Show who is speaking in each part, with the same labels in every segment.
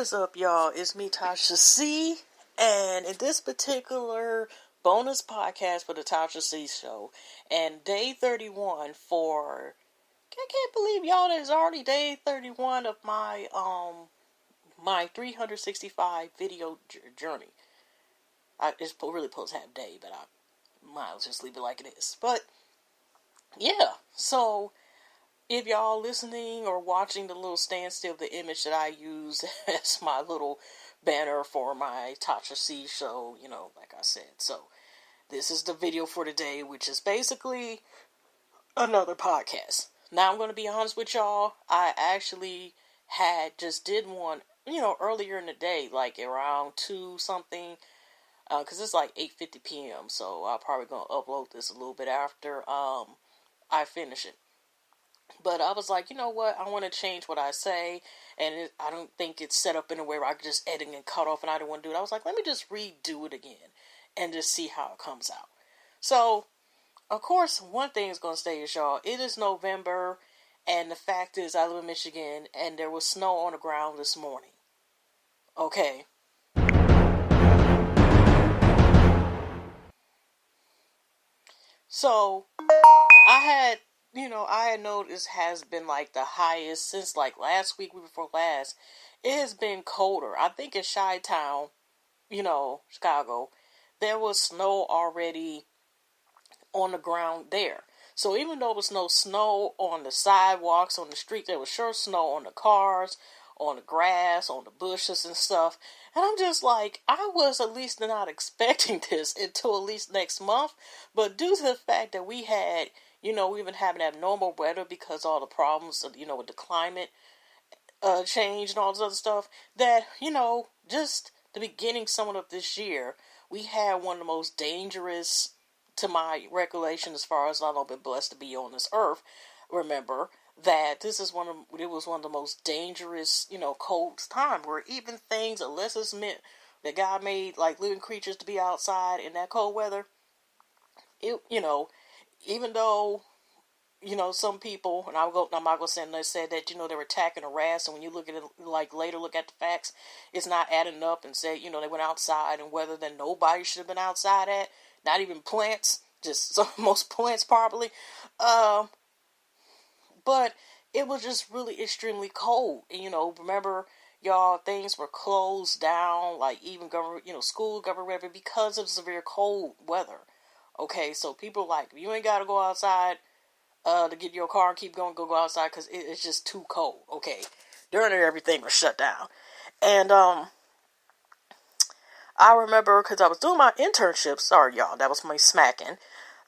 Speaker 1: is up, y'all? It's me, Tasha C. And in this particular bonus podcast for the Tasha C Show, and day 31 for, I can't believe y'all, that it's already day 31 of my 365 video journey. It's really supposed to have day, but I might as well just leave it like it is. But, yeah, so if y'all listening or watching the little standstill of the image that I use as my little banner for my Tasha C show, like I said. So, this is the video for today, which is basically another podcast. Now, I'm going to be honest with y'all. I actually did one, earlier in the day, like around 2 something, because it's like 8:50 p.m., so I'm probably going to upload this a little bit after I finish it. But I was like, you know what, I want to change what I say, and I don't think it's set up in a way where I could just edit and cut off, and I didn't want to do it. I was like, let me just redo it again, and just see how it comes out. So, of course, one thing is going to stay is, y'all, it is November, and the fact is, I live in Michigan, and there was snow on the ground this morning. Okay. So, I had noticed has been like the highest since like last week before last. It has been colder. I think in Chi-Town, Chicago, there was snow already on the ground there. So even though there was no snow on the sidewalks, on the street, there was sure snow on the cars, on the grass, on the bushes and stuff. And I'm just like, I was at least not expecting this until at least next month. But due to the fact that we've been having abnormal weather because all the problems, with the climate change and all this other stuff, that, just the beginning somewhat of this year, we had one of the most dangerous, to my recollection, as far as I've been blessed to be on this earth, remember that it was one of the most dangerous, cold time, where even things, unless it's meant that God made, like, living creatures to be outside in that cold weather, even though, some people, and I'm not going to say, they said that, they were attacking a harassed, and when you look at it, like, later look at the facts, it's not adding up, and say, they went outside, and whether that nobody should have been outside at, not even plants, just most plants probably, but it was just really extremely cold, and, remember, y'all, things were closed down, like, even government, school, government, whatever, because of severe cold weather. Okay, so people like, you ain't got to go outside to get your car and keep going, go outside, because it's just too cold. Okay, during it, everything was shut down. And I remember, because I was doing my internship, sorry y'all, that was my smacking,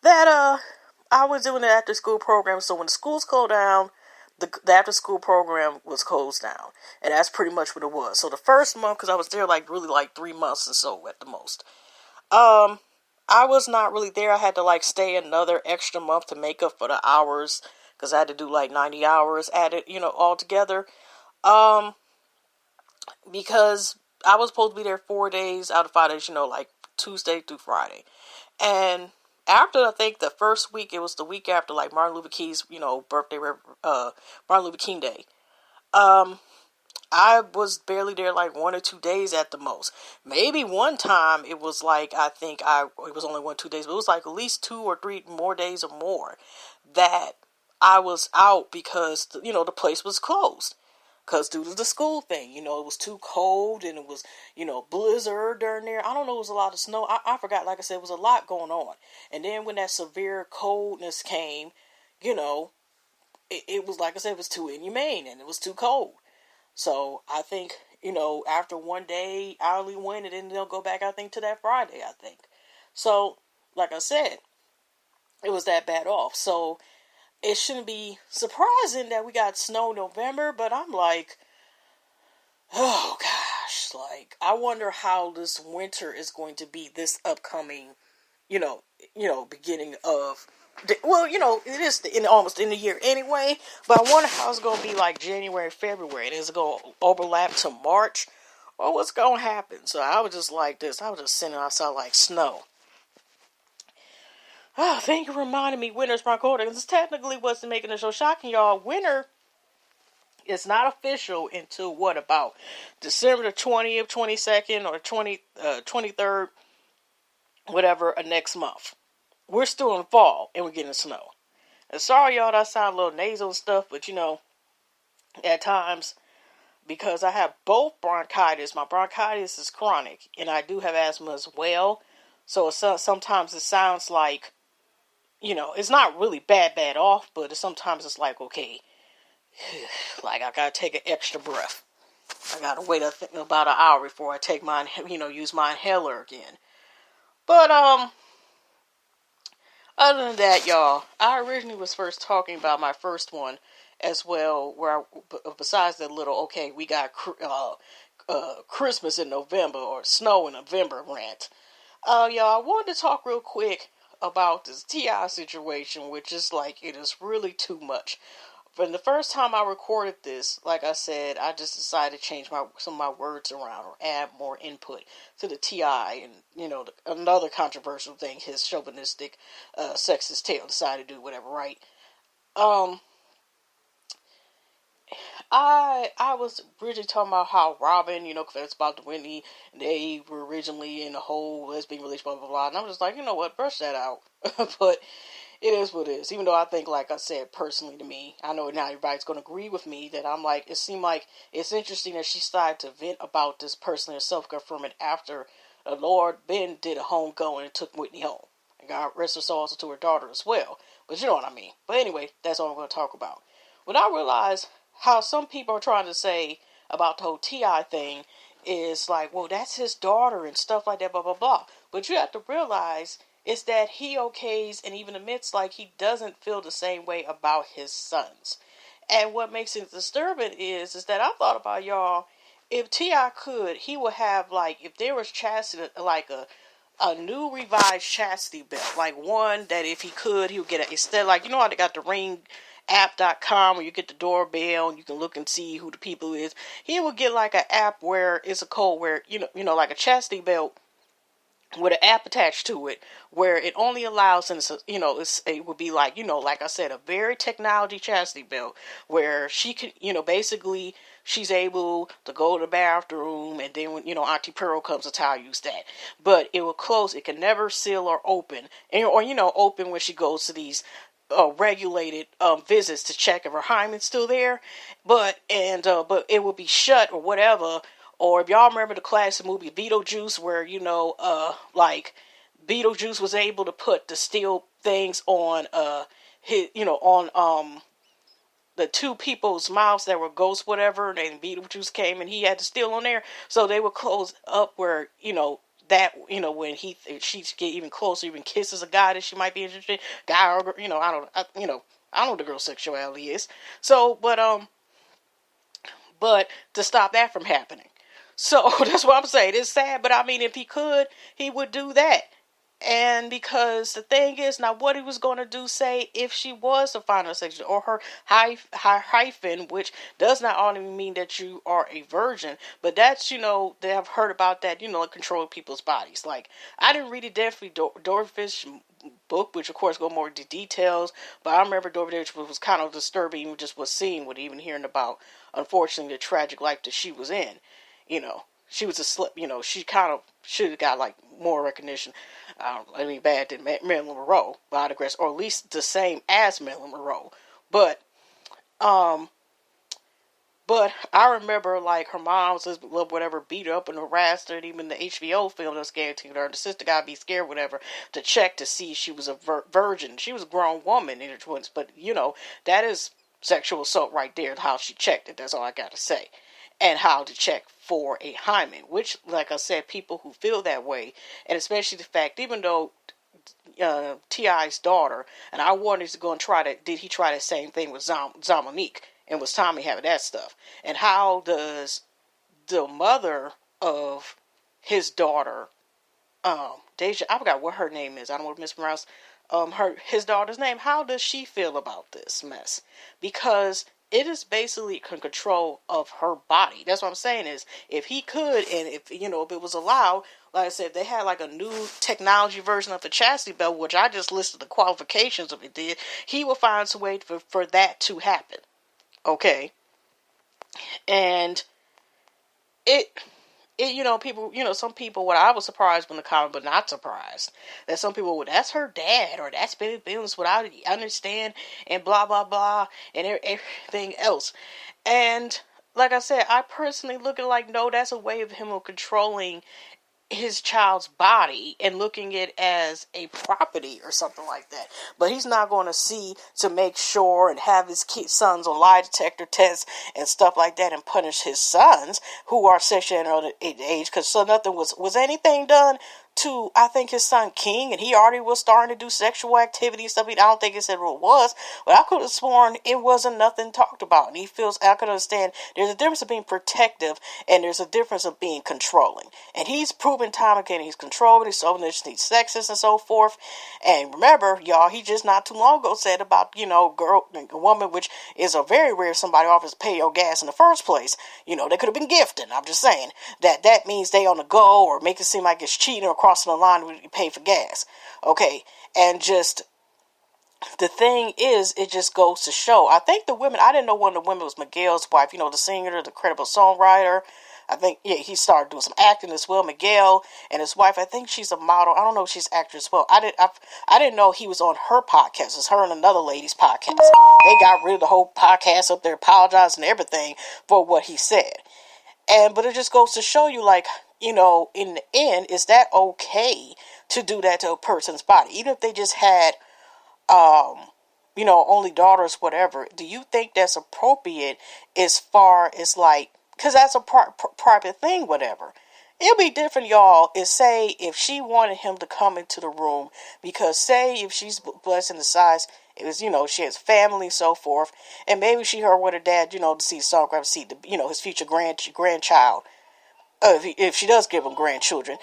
Speaker 1: that I was doing the after school program. So when the schools closed down, the after school program was closed down, and that's pretty much what it was. So the first month, because I was there like really like 3 months or so at the most, I was not really there. I had to like stay another extra month to make up for the hours, because I had to do like 90 hours added, all together. Because I was supposed to be there 4 days out of 5 days, like Tuesday through Friday. And after, I think the first week, it was the week after like Martin Luther King's, birthday, Martin Luther King Day. I was barely there like 1 or 2 days at the most. Maybe one time it was like, it was only 1 or 2 days, but it was like at least 2 or 3 more days or more that I was out because, the place was closed. Because due to the school thing, it was too cold, and it was, blizzard during there. I don't know, it was a lot of snow. I forgot, like I said, it was a lot going on. And then when that severe coldness came, it was, like I said, it was too inhumane, and it was too cold. So I think, after 1 day, I only went, and then they'll go back, I think, to that Friday, I think. So, like I said, it was that bad off. So it shouldn't be surprising that we got snow in November, but I'm like, oh gosh, like, I wonder how this winter is going to be this upcoming, beginning of, it is almost in the year anyway, but I wonder how it's going to be like January, February, and is it going to overlap to March, or what's going to happen? So I was just like this, I was just sitting outside like snow. Oh, thank you for reminding me, winter's my quarter, because technically wasn't making the show shocking, y'all. Winter it's not official until what, about December the 20th, 22nd, or 23rd, whatever, of next month. We're still in fall and we're getting snow. And sorry, y'all, that sounds a little nasal and stuff, but at times, because I have both bronchitis, my bronchitis is chronic, and I do have asthma as well. So sometimes it sounds like, it's not really bad off, but sometimes it's like, okay, like I gotta take an extra breath. I gotta wait about an hour before I take my, use my inhaler again. But, other than that, y'all, I originally was first talking about my first one as well, where besides the little, okay, we got Christmas in November or snow in November rant. Y'all, I wanted to talk real quick about this T.I. situation, which is like, it is really too much. From the first time I recorded this, like I said, I just decided to change some of my words around or add more input to the T.I. and, another controversial thing, his chauvinistic, sexist tail decided to do whatever, right? I was originally talking about how Robin, because it's about the Whitney, they were originally in a whole lesbian relationship, blah, blah, blah, and I'm just like, you know what, brush that out. But it is what it is. Even though I think, like I said, personally to me, I know not everybody's going to agree with me, that I'm like, it seemed like it's interesting that she started to vent about this personally and self-confirming after Lord Ben did a homegoing and took Whitney home. And God rest her soul also to her daughter as well. But you know what I mean. But anyway, that's all I'm going to talk about. When I realized how some people are trying to say about the whole T.I. thing is like, well, that's his daughter and stuff like that, blah, blah, blah. But you have to realize is that he okays and even admits like he doesn't feel the same way about his sons. And what makes it disturbing is that I thought about, y'all, if T.I. could, he would have, like, if there was chastity, like a new revised chastity belt, like one that if he could, he would get instead, like, how they got the ring app.com where you get the doorbell and you can look and see who the people is. He would get like an app where it's a code where, like a chastity belt with an app attached to it, where it only allows, and it would be like, like I said, a very technology chastity belt, where she can, basically, she's able to go to the bathroom, and then when, Auntie Pearl comes, that's how I use that. But it will close, it can never seal or open, or, open when she goes to these regulated visits to check if her hymen's still there, but it will be shut or whatever. Or if y'all remember the classic movie Beetlejuice, where like Beetlejuice was able to put the steel things on the two people's mouths that were ghosts, whatever, and Beetlejuice came and he had the steel on there, so they would close up where that when she get even closer, even kisses a guy that she might be interested in, guy or I don't know what the girl's sexuality is. So, but to stop that from happening. So that's what I'm saying. It's sad, but I mean, if he could, he would do that. And because the thing is, now what he was going to do, say, if she was to find her sexual, or her hyphen, which does not only mean that you are a virgin, but that's, they have heard about that, controlling people's bodies. Like, I didn't read it definitely Dorfish book, which of course go more into details, but I remember Dorfish was kind of disturbing, even just was seeing, with even hearing about, unfortunately, the tragic life that she was in. She was a slip, she kind of should have got like more recognition. Bad than Marilyn Monroe, by I digress, or at least the same as Marilyn Monroe. But I remember like her mom's whatever beat her up and harassed her, and even the HBO film that was guaranteed her, the sister gotta be scared, whatever, to check to see if she was a virgin. She was a grown woman in her 20s, but that is sexual assault right there. How she checked it. That's all I gotta say. And how to check for a hymen, which, like I said, people who feel that way, and especially the fact, even though T.I.'s daughter, and I wanted to go and try that, did he try the same thing with Zamonique, and was Tommy having that stuff? And how does the mother of his daughter, Deja, I forgot what her name is, I don't want to mispronounce, his daughter's name, how does she feel about this mess? Because it is basically control of her body. That's what I'm saying is, if he could, and if it was allowed, like I said, if they had like a new technology version of the chastity belt, which I just listed the qualifications of it did, he would find some way for that to happen. Okay? And it people, some people, what I was surprised when the comment, but not surprised, that some people, well, that's her dad, or that's baby business, what I understand, and blah, blah, blah, and everything else. And like I said, I personally look at it like, no, that's a way of him of controlling his child's body and looking at it as a property or something like that. But he's not going to see to make sure and have his sons on lie detector tests and stuff like that and punish his sons who are sexually at age, because so nothing was anything done to, I think, his son King, and he already was starting to do sexual activity and stuff. I don't think it said what it was, but I could have sworn it wasn't nothing talked about. And he feels, I could understand, there's a difference of being protective and there's a difference of being controlling. And he's proven time again he's controlling, he's chauvinistic, he's sexist and so forth. And remember, y'all, he just not too long ago said about, a woman, which is a very rare somebody offers to pay your gas in the first place. They could have been gifting. I'm just saying that means they on the go, or make it seem like it's cheating or crossing the line when you pay for gas. Okay. And just the thing is, it just goes to show. I think the women, I didn't know one of the women was Miguel's wife, the singer, the credible songwriter. I think, yeah, he started doing some acting as well. Miguel and his wife, I think she's a model. I don't know if she's an actress as well. I didn't know he was on her podcast. It's her and another lady's podcast. They got rid of the whole podcast up there, apologizing and everything for what he said. But it just goes to show you, like, in the end, is that okay to do that to a person's body? Even if they just had, only daughters, whatever. Do you think that's appropriate as far as, like, because that's a private thing, whatever. It'll be different, y'all, say if she wanted him to come into the room, because say if she's blessed in the size, it was, she has family and so forth, and maybe she heard what her dad, to see sonograph, see the, his future grandchild, if she does give him grandchildren,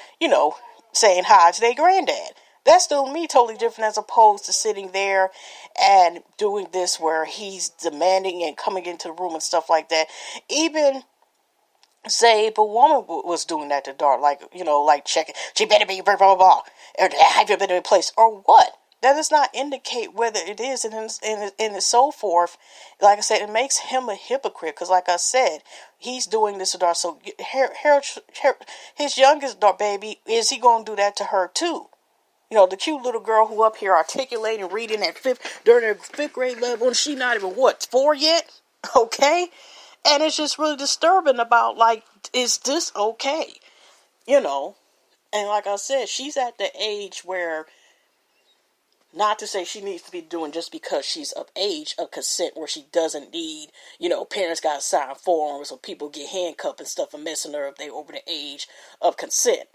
Speaker 1: saying hi to their granddad. That's still me totally different as opposed to sitting there and doing this where he's demanding and coming into the room and stuff like that. Even say if a woman was doing that to daughter, like checking, she better be blah, blah, blah, or have you been in place, or what? That does not indicate whether it is and so forth. Like I said, it makes him a hypocrite, because like I said, he's doing this to daughter. So his youngest daughter, baby, is he going to do that to her too? The cute little girl who up here articulating, reading during her fifth grade level, and she not even, 4 yet? Okay? And it's just really disturbing about, like, is this okay? And like I said, she's at the age where, not to say she needs to be doing just because she's of age of consent, where she doesn't need, parents got to sign forms or people get handcuffed and stuff and messing her if they over the age of consent.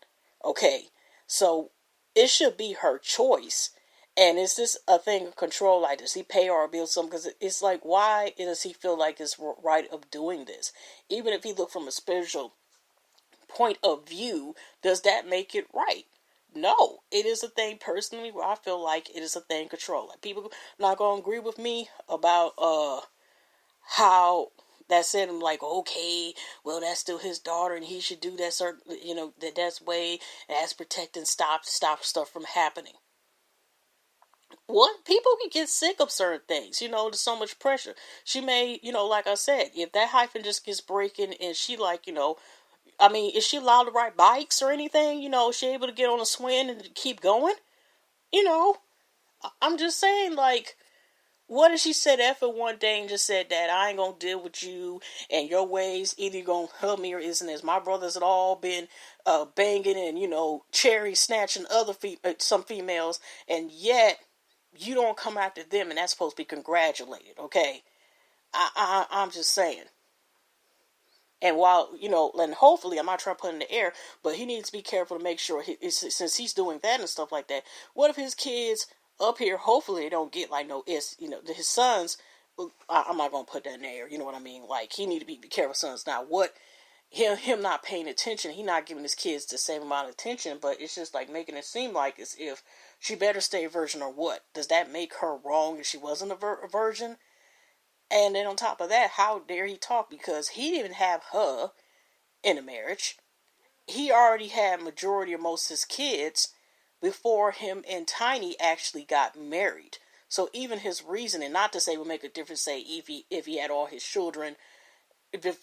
Speaker 1: Okay? So it should be her choice. And is this a thing of control? Like, does he pay our bills? Something? Because it's like, why does he feel like it's right of doing this? Even if he look from a spiritual point of view, does that make it right? No, it is a thing personally where I feel like it is a thing control. Like, people not gonna agree with me about how that said, I'm like, okay, well, that's still his daughter and he should do that certain, that's way, and that's protecting, stop stuff from happening. What? People can get sick of certain things, there's so much pressure. She may, like I said, if that hyphen just gets breaking and she, like, is she allowed to ride bikes or anything? Is she able to get on a swing and keep going? I'm just saying, like, what if she said F it one day and just said that I ain't gonna deal with you and your ways, either you're gonna help me or isn't, as my brothers had all been banging and, cherry snatching some females, and yet you don't come after them, and that's supposed to be congratulated, okay? I'm just saying. And while, and hopefully, I'm not trying to put in the air, but he needs to be careful to make sure, since he's doing that and stuff like that, what if his kids up here, hopefully they don't get, like, his sons, I'm not going to put that in the air, you know what I mean? Like, he need to be careful, sons. Now, what, him not paying attention, he not giving his kids the same amount of attention, but it's just, like, making it seem like as if she better stay a virgin or what? Does that make her wrong if she wasn't a virgin? And then on top of that, how dare he talk? Because he didn't have her in a marriage. He already had majority of most of his kids before him and Tiny actually got married. So even his reasoning, not to say would make a difference, say if he had all his children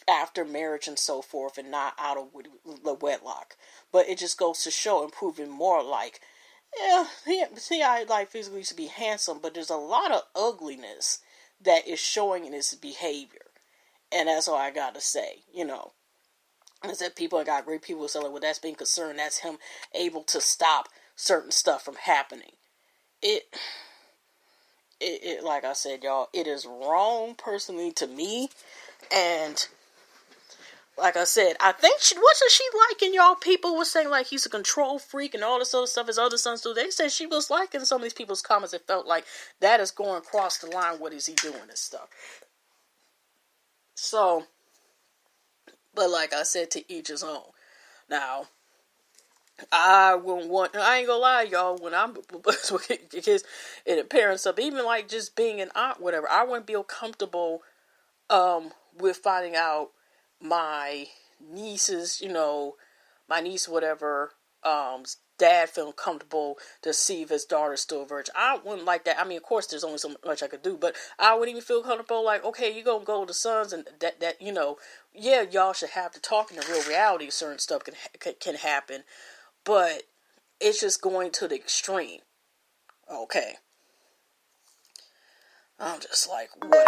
Speaker 1: after marriage and so forth, and not out of the wedlock. But it just goes to show and proving more like, see, I like physically used to be handsome, but there's a lot of ugliness that is showing in his behavior. And that's all I gotta say, I said people got great people saying, well, that's being concerned. That's him able to stop certain stuff from happening. It like I said, y'all, it is wrong personally to me. And like I said, I think wasn't she liking y'all? People were saying like he's a control freak and all this other stuff his other sons do. They said she was liking some of these people's comments. It felt like that is going across the line. What is he doing and stuff? So, but like I said, to each his own. Now, I ain't gonna lie, y'all, when I'm kids and the parents up, even like just being an aunt, whatever, I wouldn't feel comfortable with finding out my niece's, my niece, whatever, dad feeling comfortable to see if his daughter's still a virgin. I wouldn't like that. I mean, of course, there's only so much I could do, but I wouldn't even feel comfortable like, okay, you're gonna go to sons and that yeah, y'all should have to talk in the real reality. Certain stuff can happen, but it's just going to the extreme. Okay. I'm just like, whatever.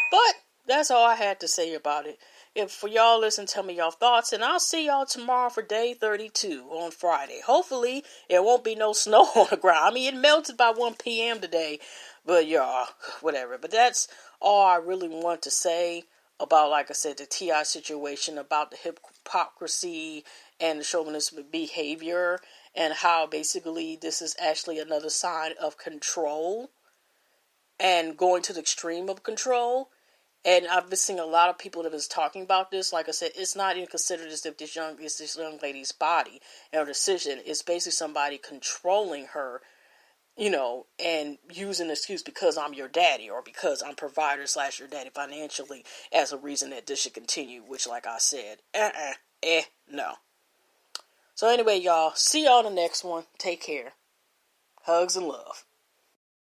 Speaker 1: But that's all I had to say about it. If for y'all listen, tell me y'all thoughts, and I'll see y'all tomorrow for day 32 on Friday. Hopefully, there won't be no snow on the ground. I mean, it melted by 1 p.m. today, but y'all, whatever. But that's all I really want to say about, like I said, the T.I. situation, about the hypocrisy and the chauvinistic behavior, and how basically this is actually another sign of control and going to the extreme of control. And I've been seeing a lot of people that is talking about this. Like I said, it's not even considered as if this young lady's body and her decision. It's basically somebody controlling her, and using an excuse because I'm your daddy or because I'm provider / your daddy financially as a reason that this should continue. Which, like I said, no. So anyway, y'all, see y'all in the next one. Take care. Hugs and love.